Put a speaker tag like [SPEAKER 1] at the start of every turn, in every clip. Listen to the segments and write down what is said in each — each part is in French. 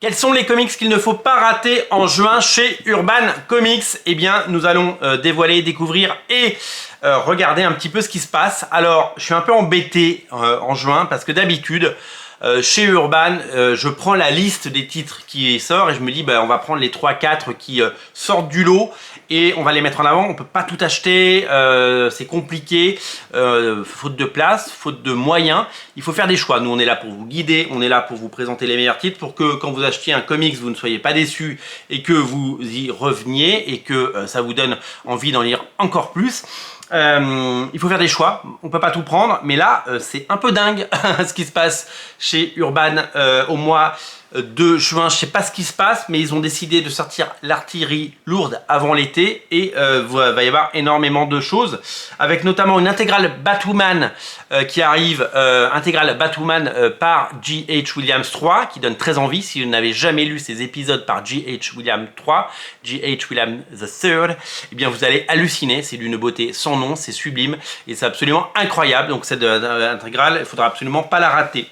[SPEAKER 1] Quels sont les comics qu'il ne faut pas rater en juin chez Urban Comics? Eh bien, nous allons dévoiler, découvrir et regarder un petit peu ce qui se passe. Alors, je suis un peu embêté en juin parce que d'habitude, chez Urban, je prends la liste des titres qui sortent et je me dis, on va prendre les 3-4 qui sortent du lot et on va les mettre en avant. On peut pas tout acheter, c'est compliqué, faute de place, faute de moyens. Il faut faire des choix. Nous, on est là pour vous guider, on est là pour vous présenter les meilleurs titres pour que quand vous achetiez un comics, vous ne soyez pas déçus et que vous y reveniez et que ça vous donne envie d'en lire encore plus. Il faut faire des choix, on peut pas tout prendre, mais là c'est un peu dingue ce qui se passe chez Urban au mois de juin. Je sais pas ce qui se passe, mais ils ont décidé de sortir l'artillerie lourde avant l'été et va y avoir énormément de choses, avec notamment une intégrale Batwoman qui arrive, intégrale Batwoman par J.H. Williams 3, qui donne très envie. Si vous n'avez jamais lu ces épisodes par J.H. Williams 3, J.H. Williams III, eh bien vous allez halluciner, c'est d'une beauté sans nom, c'est sublime et c'est absolument incroyable. Donc cette intégrale, il faudra absolument pas la rater.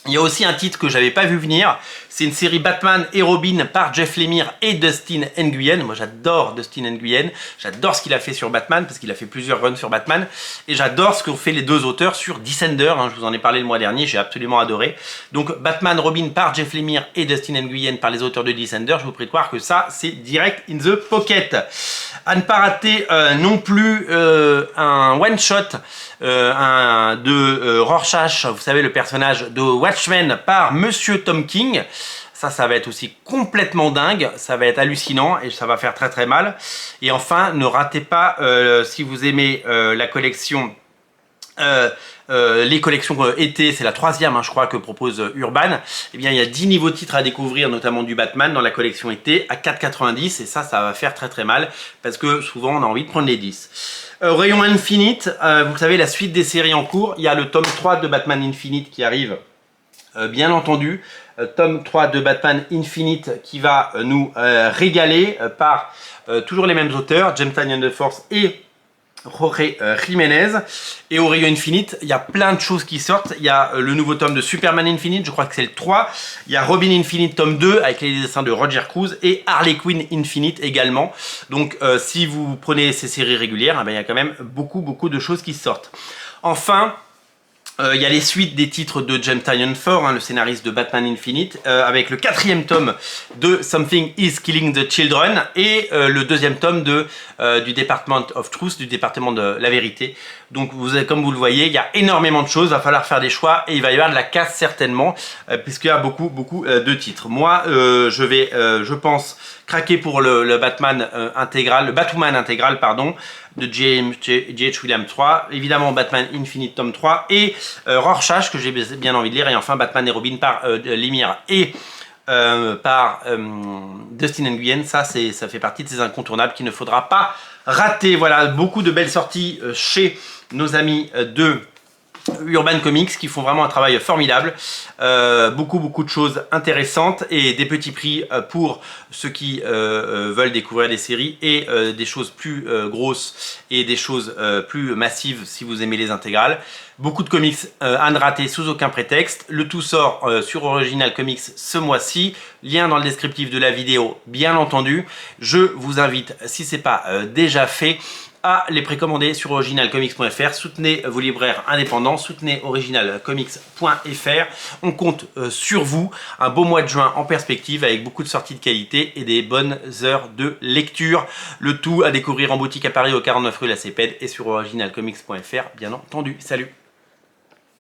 [SPEAKER 1] Il y a aussi un titre que j'avais pas vu venir, c'est une série Batman et Robin par Jeff Lemire et Dustin Nguyen. Moi j'adore Dustin Nguyen, j'adore ce qu'il a fait sur Batman parce qu'il a fait plusieurs runs sur Batman et j'adore ce qu'ont fait les deux auteurs sur Descender, je vous en ai parlé le mois dernier, j'ai absolument adoré. Donc Batman Robin par Jeff Lemire et Dustin Nguyen par les auteurs de Descender, je vous prie de croire que ça c'est direct in the pocket. À ne pas rater non plus un one shot de Rorschach, vous savez le personnage de Watchmen par Monsieur Tom King. Ça va être aussi complètement dingue, ça va être hallucinant et ça va faire très très mal. Et enfin, ne ratez pas, si vous aimez la collection, les collections été, c'est la troisième je crois que propose Urban, eh bien il y a 10 niveaux titres à découvrir, notamment du Batman dans la collection été à 4,90 et ça va faire très très mal parce que souvent on a envie de prendre les 10. Rayon Infinite, vous savez la suite des séries en cours, il y a le tome 3 de Batman Infinite qui arrive. Bien entendu, tome 3 de Batman Infinite qui va nous régaler par toujours les mêmes auteurs, James Tynion de Force et Jorge Jiménez. Et au Rayon Infinite, il y a plein de choses qui sortent. Il y a le nouveau tome de Superman Infinite, je crois que c'est le 3. Il y a Robin Infinite tome 2 avec les dessins de Roger Cruz et Harley Quinn Infinite également. Donc si vous prenez ces séries régulières, il y a quand même beaucoup de choses qui sortent. Enfin, il y a les suites des titres de James Tynion Ford, le scénariste de Batman Infinite, avec le 4e tome de Something is Killing the Children et le 2e tome du Department of Truth, du département de la vérité. Donc comme vous le voyez, il y a énormément de choses, il va falloir faire des choix et il va y avoir de la casse certainement, puisqu'il y a beaucoup de titres. Moi, je vais, je pense, craquer pour le Batman intégral, le Batwoman intégral, pardon, de J.H. Williams 3, évidemment Batman Infinite tome 3 et Rorschach que j'ai bien envie de lire, et enfin Batman et Robin par Lemire et par Dustin Nguyen. Ça fait partie de ces incontournables qu'il ne faudra pas rater. Voilà, beaucoup de belles sorties chez nos amis de Urban Comics qui font vraiment un travail formidable, beaucoup de choses intéressantes et des petits prix pour ceux qui veulent découvrir des séries et des choses plus grosses et des choses plus massives si vous aimez les intégrales. Beaucoup de comics à ne rater sous aucun prétexte. Le tout sort sur Original Comics ce mois-ci. Lien dans le descriptif de la vidéo, bien entendu. Je vous invite, si ce n'est pas déjà fait, à les précommander sur originalcomics.fr. Soutenez vos libraires indépendants, soutenez originalcomics.fr. On compte sur vous. Un beau mois de juin en perspective avec beaucoup de sorties de qualité et des bonnes heures de lecture. Le tout à découvrir en boutique à Paris au 49 rue La Cépède et sur originalcomics.fr bien entendu. Salut!